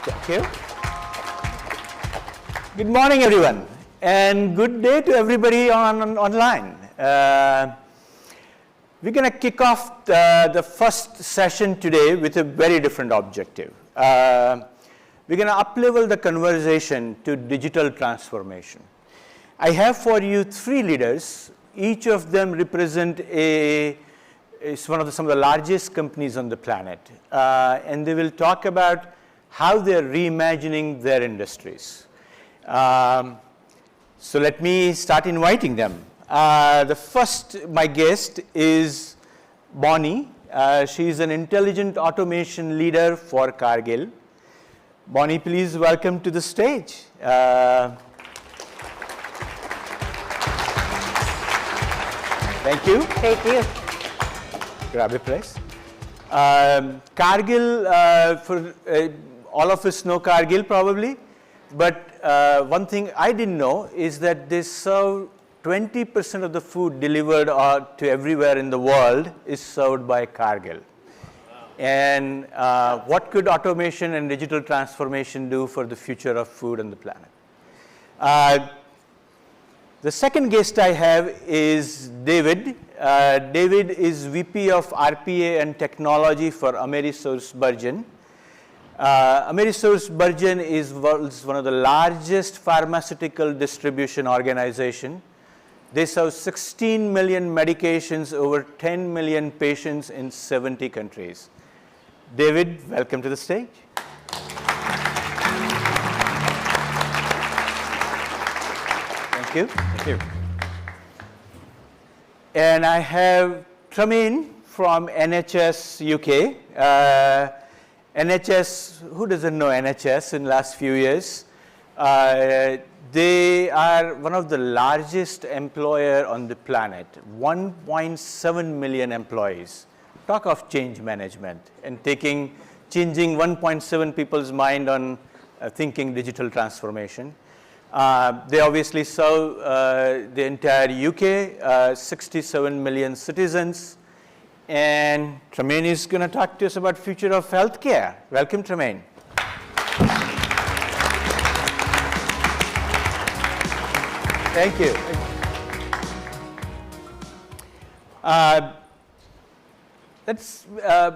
Thank you. Good morning, everyone, and good day to everybody online. We're going to kick off the first session today with a very different objective. We're going to up-level the conversation to digital transformation. I have for you three leaders. Each of them represent some of the largest companies on the planet, and they will talk about how they're reimagining their industries. So let me start inviting them. My guest is Bonnie. She's an intelligent automation leader for Cargill. Bonnie, please welcome to the stage. Thank you. Thank you. Grab a place. Cargill, for all of us know Cargill probably, but one thing I didn't know is that they serve 20% of the food delivered to everywhere in the world is served by Cargill. And what could automation and digital transformation do for the future of food on the planet? The second guest I have is David. David is VP of RPA and Technology for AmerisourceBergen. AmerisourceBergen is one of the largest pharmaceutical distribution organizations. They serve 16 million medications, over 10 million patients in 70 countries. David, welcome to the stage. Thank you. Thank you. And I have Tremaine from NHS UK. NHS, who doesn't know NHS in the last few years? They are one of the largest employer on the planet, 1.7 million employees. Talk of change management and changing 1.7 people's mind on thinking digital transformation. They obviously serve the entire UK, 67 million citizens. And Tremaine is going to talk to us about future of healthcare. Welcome, Tremaine. Thank you.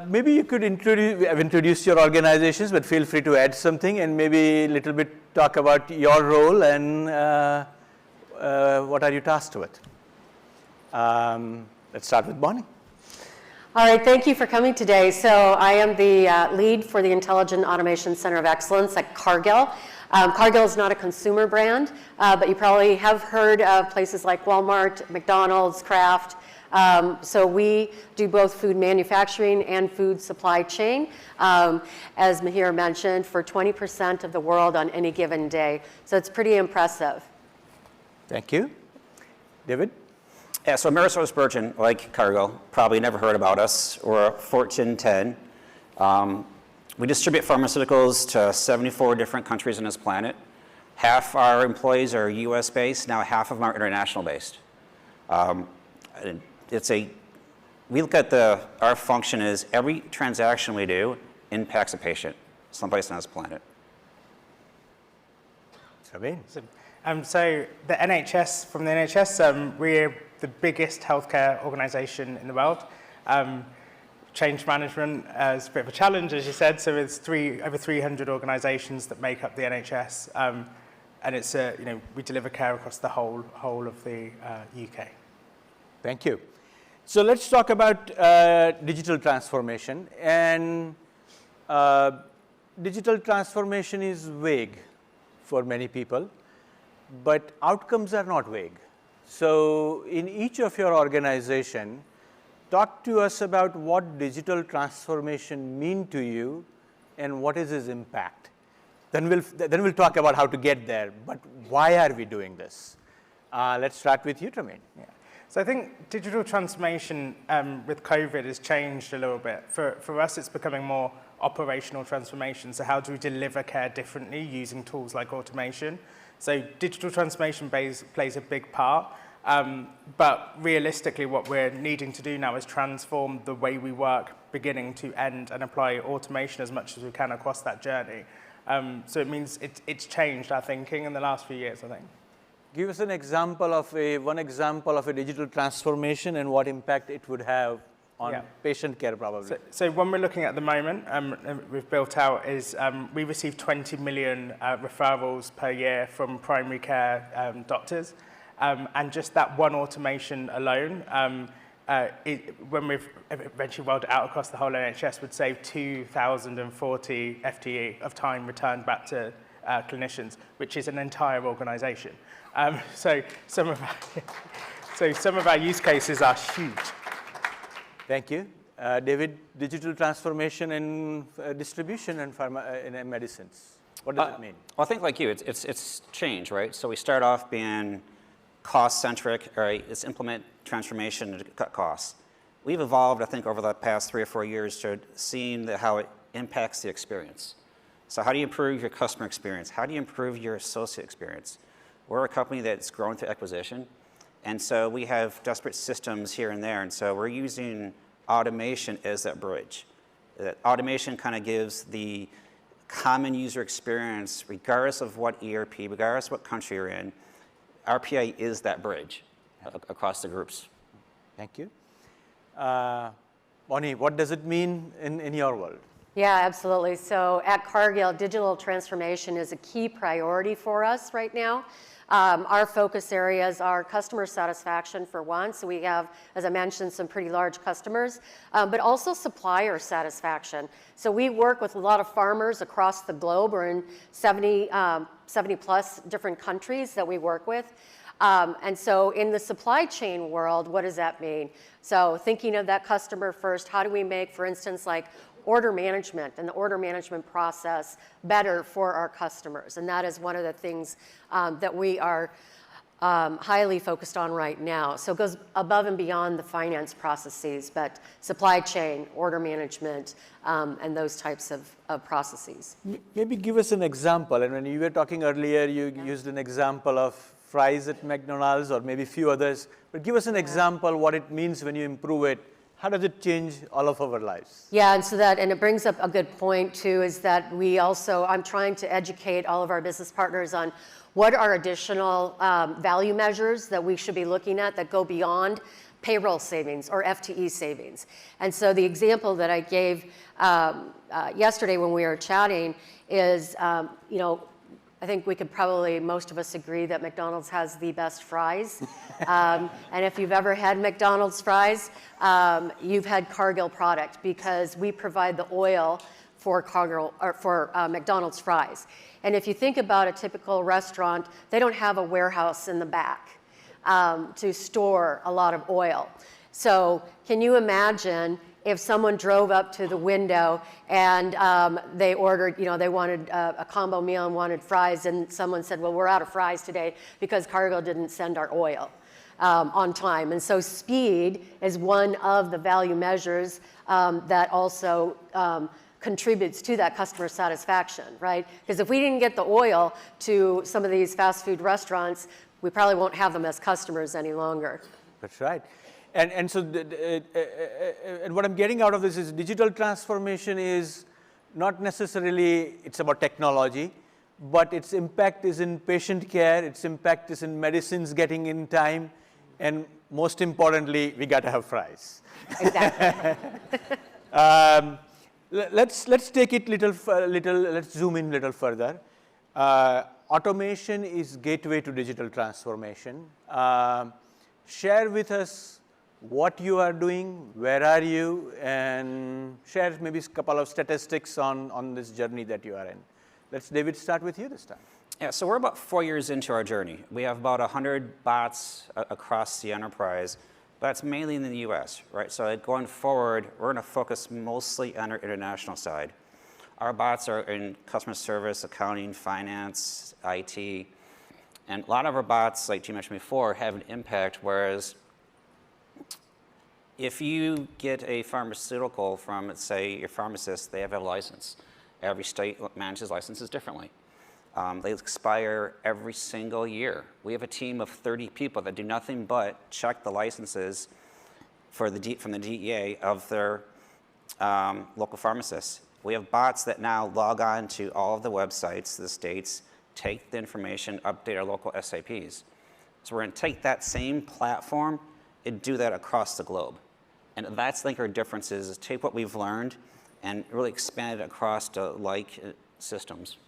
Maybe you could introduce your organizations, but feel free to add something and maybe a little bit talk about your role and what are you tasked with. Let's start with Bonnie. All right, thank you for coming today. So I am the lead for the Intelligent Automation Center of Excellence at Cargill. Cargill is not a consumer brand, but you probably have heard of places like Walmart, McDonald's, Kraft. So we do both food manufacturing and food supply chain, as Mihir mentioned, for 20% of the world on any given day. So it's pretty impressive. Thank you. David? Yeah, so AmerisourceBergen, like Cargill, probably never heard about us. We're a Fortune 10. We distribute pharmaceuticals to 74 different countries on this planet. Half our employees are US-based, now half of them are international-based. We look at our function as every transaction we do impacts a patient someplace on this planet. Tremaine? So the NHS, from the NHS, we're the biggest healthcare organization in the world. Change management is a bit of a challenge, as you said, so it's over 300 organizations that make up the NHS, and it's we deliver care across the whole of the UK. Thank you. So let's talk about digital transformation. And digital transformation is vague for many people, but outcomes are not vague. So in each of your organization, talk to us about what digital transformation mean to you and what is its impact. Then we'll talk about how to get there, but why are we doing this? Let's start with you, Tremaine. Yeah. So I think digital transformation with COVID has changed a little bit. For us, it's becoming more operational transformation. So how do we deliver care differently using tools like automation? So digital transformation plays a big part. But realistically, what we're needing to do now is transform the way we work beginning to end and apply automation as much as we can across that journey. So it means it's changed our thinking in the last few years, I think. Give us one example of a digital transformation and what impact it would have on patient care, probably. So one we're looking at the moment, we've built out is we receive 20 million referrals per year from primary care doctors. And just that one automation alone, when we've eventually rolled it out across the whole NHS, would save 2,040 FTE of time returned back to clinicians, which is an entire organisation. So some of our use cases are huge. Thank you. David, digital transformation in distribution and pharma in medicines. What does it mean? Well, I think like you, it's change, right? So we start off being cost-centric, right? It's implement transformation to cut costs. We've evolved, I think, over the past 3 or 4 years to seeing how it impacts the experience. So how do you improve your customer experience? How do you improve your associate experience? We're a company that's grown through acquisition, and so we have disparate systems here and there, and so we're using automation as that bridge. That automation kind of gives the common user experience, regardless of what ERP, regardless of what country you're in. RPA is that bridge across the groups. Thank you. Bonnie, what does it mean in your world? Yeah, absolutely. So at Cargill, digital transformation is a key priority for us right now. Our focus areas are customer satisfaction for one. So we have, as I mentioned, some pretty large customers, but also supplier satisfaction. So we work with a lot of farmers across the globe. We're in 70 plus different countries that we work with. And so in the supply chain world, what does that mean? So thinking of that customer first, how do we make, for instance, like order management and the order management process better for our customers? And that is one of the things that we are highly focused on right now. So it goes above and beyond the finance processes, but supply chain, order management, and those types of processes. Maybe give us an example. And when you were talking earlier, you used an example of fries at McDonald's or maybe a few others. But give us an example what it means when you improve it. How does it change all of our lives? Yeah, and it brings up a good point too, is that I'm trying to educate all of our business partners on what are additional value measures that we should be looking at that go beyond payroll savings or FTE savings. And so the example that I gave yesterday when we were chatting is, I think we could probably, most of us agree that McDonald's has the best fries. And if you've ever had McDonald's fries, you've had Cargill product because we provide the oil for Cargill or for McDonald's fries. And if you think about a typical restaurant, they don't have a warehouse in the back to store a lot of oil. So can you imagine if someone drove up to the window and they ordered, they wanted a combo meal and wanted fries, and someone said, well, we're out of fries today because Cargill didn't send our oil on time. And so speed is one of the value measures that also contributes to that customer satisfaction, right? Because if we didn't get the oil to some of these fast food restaurants, we probably won't have them as customers any longer. That's right. And so and what I'm getting out of this is digital transformation is not necessarily, it's about technology, but its impact is in patient care, its impact is in medicines getting in time, and most importantly, we got to have fries. Exactly. Let's take it let's zoom in a little further. Automation is gateway to digital transformation. Share with us what you are doing, where are you, and share maybe a couple of statistics on this journey that you are in. Let's, David, start with you this time. Yeah, so we're about 4 years into our journey. We have about 100 bots across the enterprise, but that's mainly in the US, right? So going forward, we're going to focus mostly on our international side. Our bots are in customer service, accounting, finance, IT, and a lot of our bots, like you mentioned before, have an impact, whereas if you get a pharmaceutical from, let's say, your pharmacist, they have a license. Every state manages licenses differently. They expire every single year. We have a team of 30 people that do nothing but check the licenses from the DEA of their local pharmacists. We have bots that now log on to all of the websites, the states, take the information, update our local SAPs. So we're going to take that same platform and do that across the globe. And that's, I think, our difference is take what we've learned and really expand it across to like systems.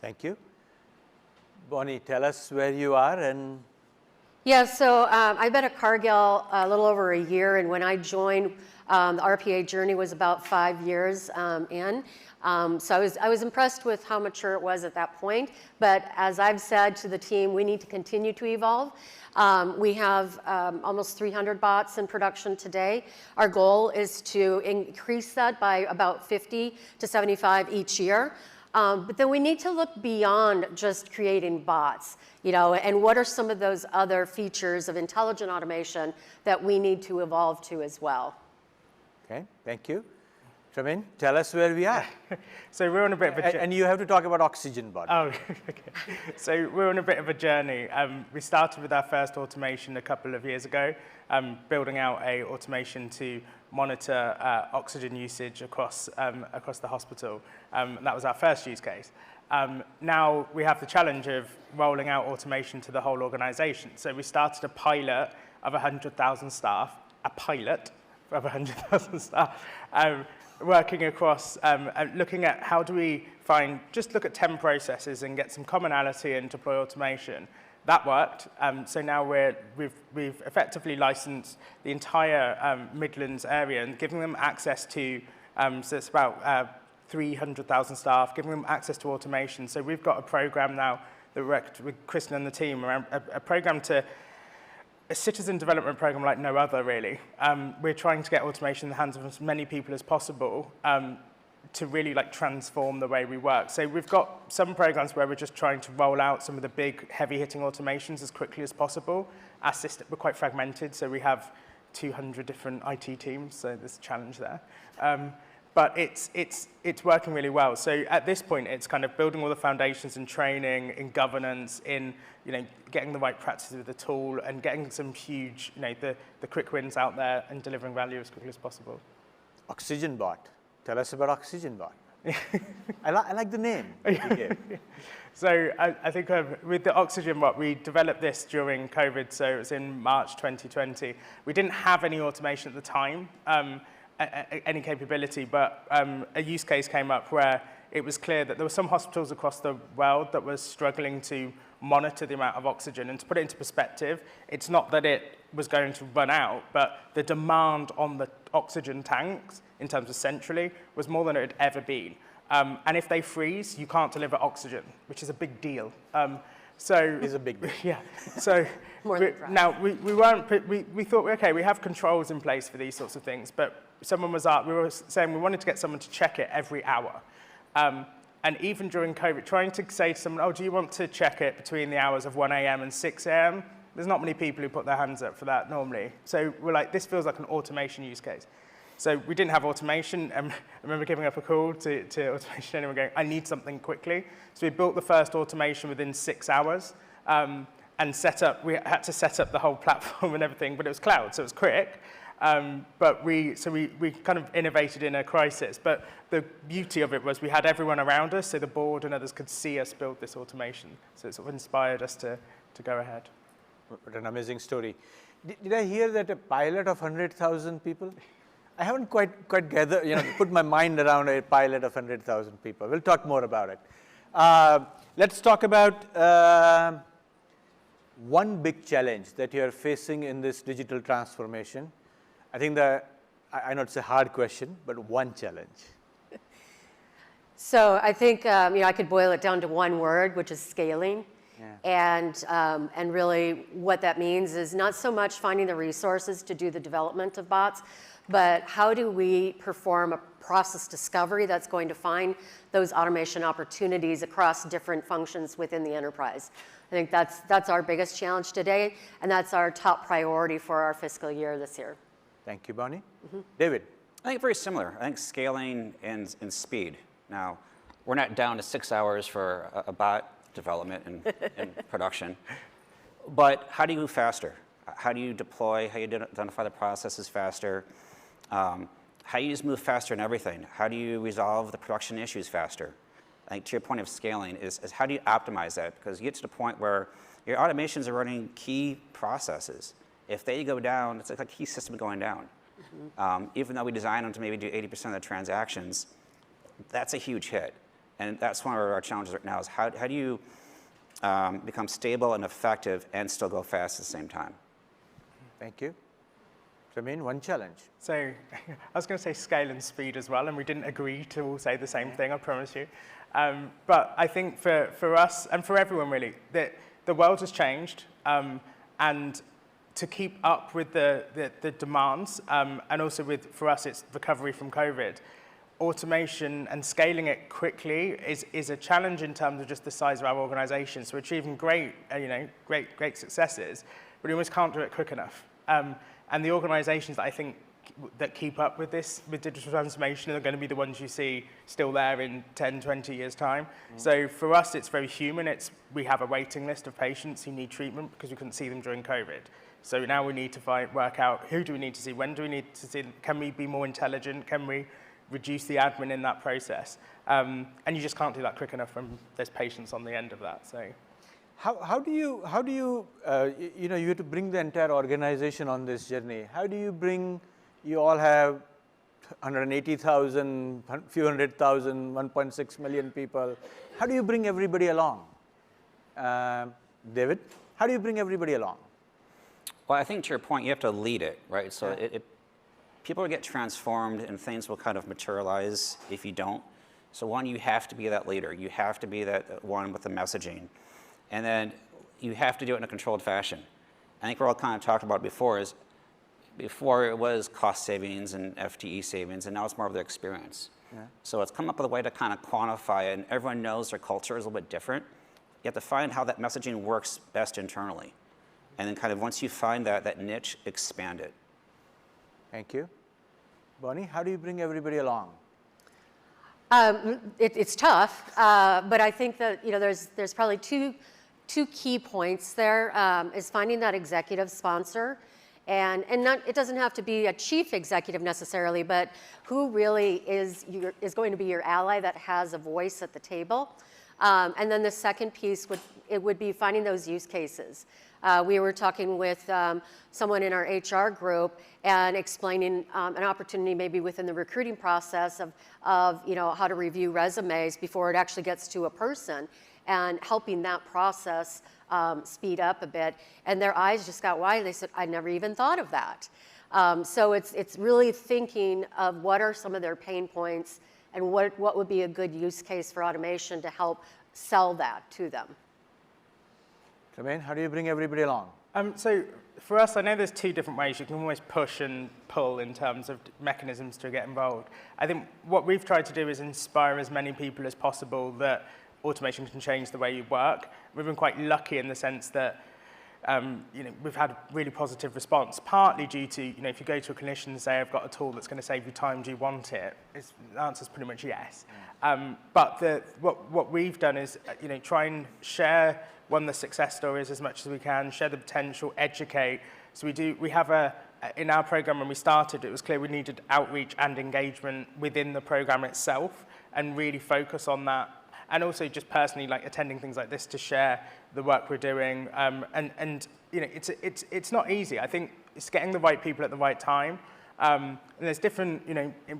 Thank you. Bonnie, tell us where you are and Yeah, so I've been at Cargill a little over a year, and when I joined, the RPA journey was about 5 years in. So I was impressed with how mature it was at that point. But as I've said to the team, we need to continue to evolve. We have almost 300 bots in production today. Our goal is to increase that by about 50 to 75 each year. But then we need to look beyond just creating bots, and what are some of those other features of intelligent automation that we need to evolve to as well. okay, thank you. Tramin, tell us where we are. So we're on a bit of a And you have to talk about oxygen bot. Oh, okay. So we're on a bit of a journey. We started with our first automation a couple of years ago, building out a automation to monitor oxygen usage across the hospital. That was our first use case. Now we have the challenge of rolling out automation to the whole organization. So we started a pilot of 100,000 staff, a pilot of 100,000 staff, working across, looking at how do we just look at 10 processes and get some commonality and deploy automation. That worked. So now we've effectively licensed the entire Midlands area and giving them access to, so it's about 300,000 staff, giving them access to automation. So we've got a program now that we worked with Kristen and the team around a program a citizen development program like no other, really. We're trying to get automation in the hands of as many people as possible to really transform the way we work. So we've got some programs where we're just trying to roll out some of the big, heavy-hitting automations as quickly as possible. Our system, we're quite fragmented, so we have 200 different IT teams, so there's a challenge there. But it's working really well. So at this point, it's kind of building all the foundations in training, in governance, in getting the right practices with the tool, and getting some huge, the quick wins out there and delivering value as quickly as possible. Oxygen bot. Tell us about oxygen bot. I like the name you gave. So I think with the oxygen bot, we developed this during COVID, so it was in March 2020. We didn't have any automation at the time, any capability, but a use case came up where it was clear that there were some hospitals across the world that were struggling to monitor the amount of oxygen. And to put it into perspective, it's not that it was going to run out, but the demand on the oxygen tanks, in terms of centrally, was more than it had ever been. And if they freeze, you can't deliver oxygen, which is a big deal. So It's a big deal. yeah. So now we thought, okay, we have controls in place for these sorts of things, but we were saying we wanted to get someone to check it every hour. And even during COVID, trying to say to someone, oh, do you want to check it between the hours of 1 a.m. and 6 a.m.? There's not many people who put their hands up for that normally. So we're like, this feels like an automation use case. So we didn't have automation. I remember giving up a call to automation and going, I need something quickly. So we built the first automation within 6 hours and we had to set up the whole platform and everything, but it was cloud, so it was quick. But we kind of innovated in a crisis. But the beauty of it was we had everyone around us, so the board and others could see us build this automation. So it sort of inspired us to go ahead. What an amazing story. Did I hear that a pilot of 100,000 people? I haven't quite gathered, put my mind around a pilot of 100,000 people. We'll talk more about it. Let's talk about one big challenge that you're facing in this digital transformation. I think I know it's a hard question, but one challenge. So I think I could boil it down to one word, which is scaling. Yeah. And really what that means is not so much finding the resources to do the development of bots, but how do we perform a process discovery that's going to find those automation opportunities across different functions within the enterprise. I think that's our biggest challenge today, and that's our top priority for our fiscal year this year. Thank you, Bonnie. Mm-hmm. David? I think very similar. I think scaling and speed. Now, we're not down to 6 hours for a bot development and production, but how do you move faster? How do you deploy? How do you identify the processes faster? how do you just move faster in everything? How do you resolve the production issues faster? I think to your point of scaling is how do you optimize that? Because you get to the point where your automations are running key processes. If they go down, it's like a key system going down. Even though we design them to maybe do 80% of the transactions, that's a huge hit. And that's one of our challenges right now is how do you become stable and effective and still go fast at the same time? Thank you. Ramin, one challenge. So I was going to say scale and speed as well, and we didn't agree to all say the same thing, I promise you. But I think for us, and for everyone really, that the world has changed, and to keep up with the demands, and also for us, it's recovery from COVID, automation and scaling it quickly is a challenge in terms of just the size of our organization. So we're achieving great successes, but we almost can't do it quick enough. And the organizations that I think that keep up with this, with digital transformation, are going to be the ones you see still there in 10, 20 years' time. So for us, it's very human. We have a waiting list of patients who need treatment because we couldn't see them during COVID. So now we need to work out who do we need to see, when do we need to see them, can we be more intelligent, can we reduce the admin in that process? And you just can't do that quick enough when there's patients on the end of that. So. How do you you have to bring the entire organization on this journey? How do you bring, you all have 180,000, few 100,000, 1.6 million people. How do you bring everybody along? David, how do you bring everybody along? Well, I think to your point, you have to lead it, right? So people will get transformed and things will kind of materialize if you don't. So one, you have to be that leader. You have to be that one with the messaging. And then you have to do it in a controlled fashion. I think we're all kind of talked about before it was cost savings and FTE savings, and now it's more of the experience. Yeah. So it's come up with a way to kind of quantify it, and everyone knows their culture is a little bit different. You have to find how that messaging works best internally. And then kind of once you find that niche, expand it. Thank you. Bonnie, how do you bring everybody along? It's tough, but I think that there's probably two key points there, is finding that executive sponsor, and it doesn't have to be a chief executive necessarily, but who really is going to be your ally that has a voice at the table. And then the second piece would be finding those use cases. We were talking with someone in our HR group and explaining an opportunity maybe within the recruiting process of how to review resumes before it actually gets to a person, and helping that process speed up a bit. And their eyes just got wide. They said, I never even thought of that. So it's really thinking of what are some of their pain points and what would be a good use case for automation to help sell that to them. Ramin, how do you bring everybody along? So for us, I know there's two different ways. You can always push and pull in terms of mechanisms to get involved. I think what we've tried to do is inspire as many people as possible that automation can change the way you work. We've been quite lucky in the sense that we've had a really positive response, partly due to, if you go to a clinician and say, I've got a tool that's going to save you time, do you want it? The answer's pretty much yes. But what we've done is, try and share the success stories as much as we can, share the potential, educate. So we have in our program when we started, it was clear we needed outreach and engagement within the program itself and really focus on that. And also just personally, like attending things like this to share the work we're doing. And it's not easy. I think it's getting the right people at the right time. And there's different,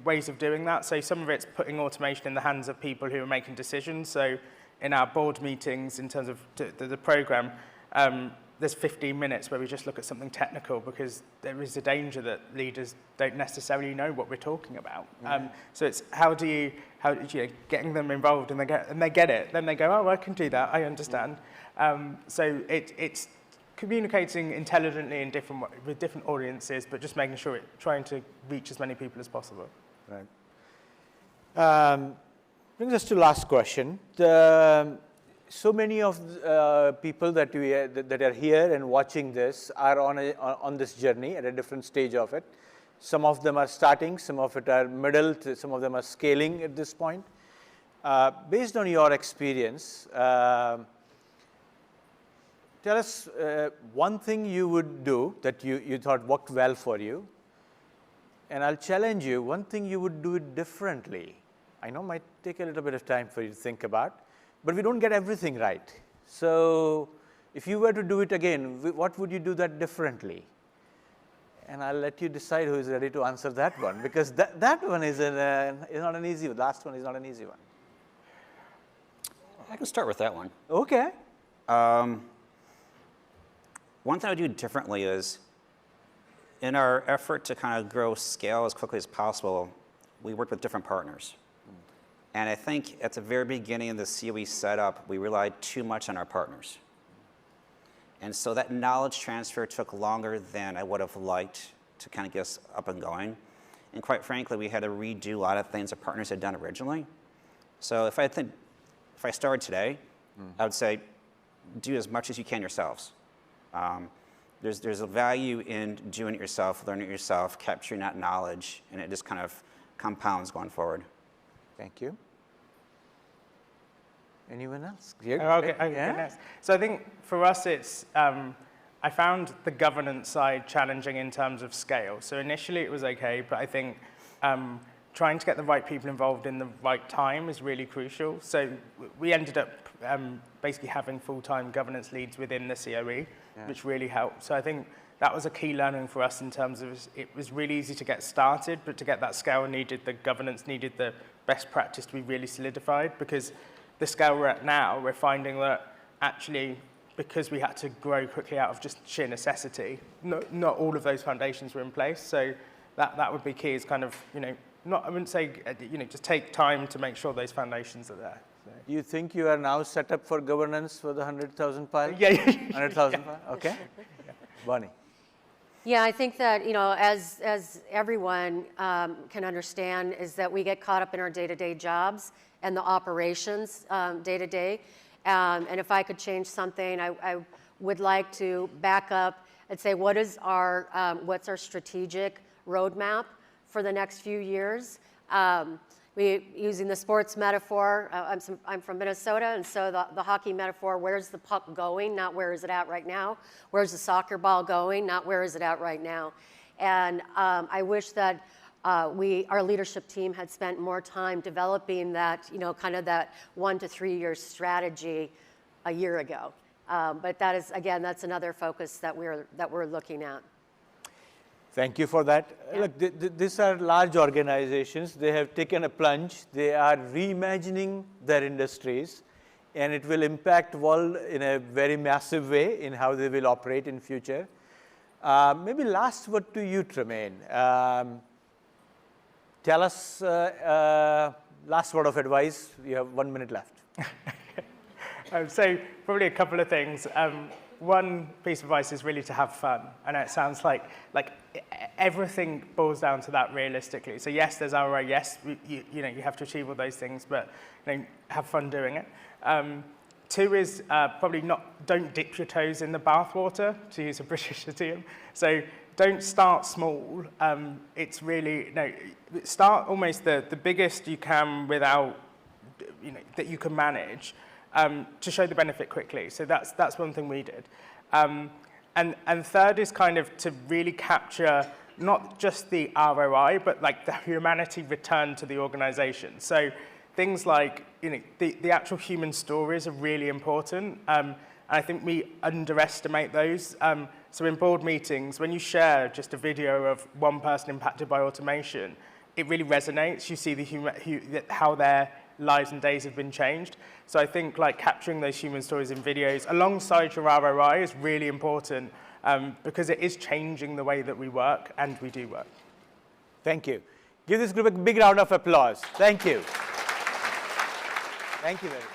ways of doing that. So some of it's putting automation in the hands of people who are making decisions. So in our board meetings, in terms of the program, there's 15 minutes where we just look at something technical because there is a danger that leaders don't necessarily know what we're talking about. So it's how do you getting them involved and they get it. Then they go, oh, I can do that. I understand. So it's communicating intelligently with different audiences, but just making sure trying to reach as many people as possible. Right. Brings us to last question. So many of people that are here and watching this are on this journey at a different stage of it. Some of them are starting, some of it are middle, some of them are scaling at this point. Based on your experience, tell us one thing you would do that you thought worked well for you, and I'll challenge you, one thing you would do it differently. I know it might take a little bit of time for you to think about, but we don't get everything right. So if you were to do it again, what would you do that differently? And I'll let you decide who is ready to answer that one, because that one is not an easy one. The last one is not an easy one. I can start with that one. Okay. One thing I would do differently is, in our effort to kind of grow scale as quickly as possible, we worked with different partners. And I think at the very beginning of the COE setup, we relied too much on our partners. And so that knowledge transfer took longer than I would have liked to kind of get us up and going. And quite frankly, we had to redo a lot of things our partners had done originally. So if I started today, I would say, do as much as you can yourselves. There's a value in doing it yourself, learning it yourself, capturing that knowledge, and it just kind of compounds going forward. Thank you. Anyone else? Okay. So I think for us, it's I found the governance side challenging in terms of scale. So initially it was okay, but I think trying to get the right people involved in the right time is really crucial. So we ended up basically having full-time governance leads within the COE, which really helped. So I think that was a key learning for us in terms of it was really easy to get started, but to get that scale needed the governance, needed the best practice to be really solidified, because the scale we're at now, we're finding that actually, because we had to grow quickly out of just sheer necessity, not all of those foundations were in place. So that would be key, is kind of, I wouldn't say, just take time to make sure those foundations are there. So. You think you are now set up for governance for the 100,000 pilot? Yeah. 100,000 pilot? Okay. Bonnie. Yeah, I think that, as everyone can understand, is that we get caught up in our day-to-day jobs and the operations day-to-day. And if I could change something, I would like to back up and say, what's our strategic roadmap for the next few years? Using the sports metaphor, I'm from Minnesota, and so the hockey metaphor, where's the puck going, not where is it at right now? Where's the soccer ball going, not where is it at right now? And I wish that our leadership team had spent more time developing that, kind of that 1 to 3 year strategy a year ago. But that is, again, that's another focus that we're looking at. Thank you for that. Yeah. Look, these are large organizations. They have taken a plunge. They are reimagining their industries, and it will impact world in a very massive way in how they will operate in future. Maybe last word to you, Tremaine. Tell us last word of advice. You have 1 minute left. So probably a couple of things. One piece of advice is really to have fun. I know it sounds like everything boils down to that realistically. So yes, there's ROI. Yes, you have to achieve all those things, but have fun doing it. 2 is probably don't dip your toes in the bathwater, to use a British idiom. So don't start small. It's really start almost the biggest you can without that you can manage. To show the benefit quickly. So that's one thing we did. And third is kind of to really capture not just the ROI, but like the humanity return to the organization. So things like, the actual human stories are really important. And I think we underestimate those. So in board meetings, when you share just a video of one person impacted by automation, it really resonates. You see how their lives and days have been changed. So I think capturing those human stories in videos alongside your ROI is really important because it is changing the way that we work and we do work. Thank you. Give this group a big round of applause. Thank you. Thank you very much.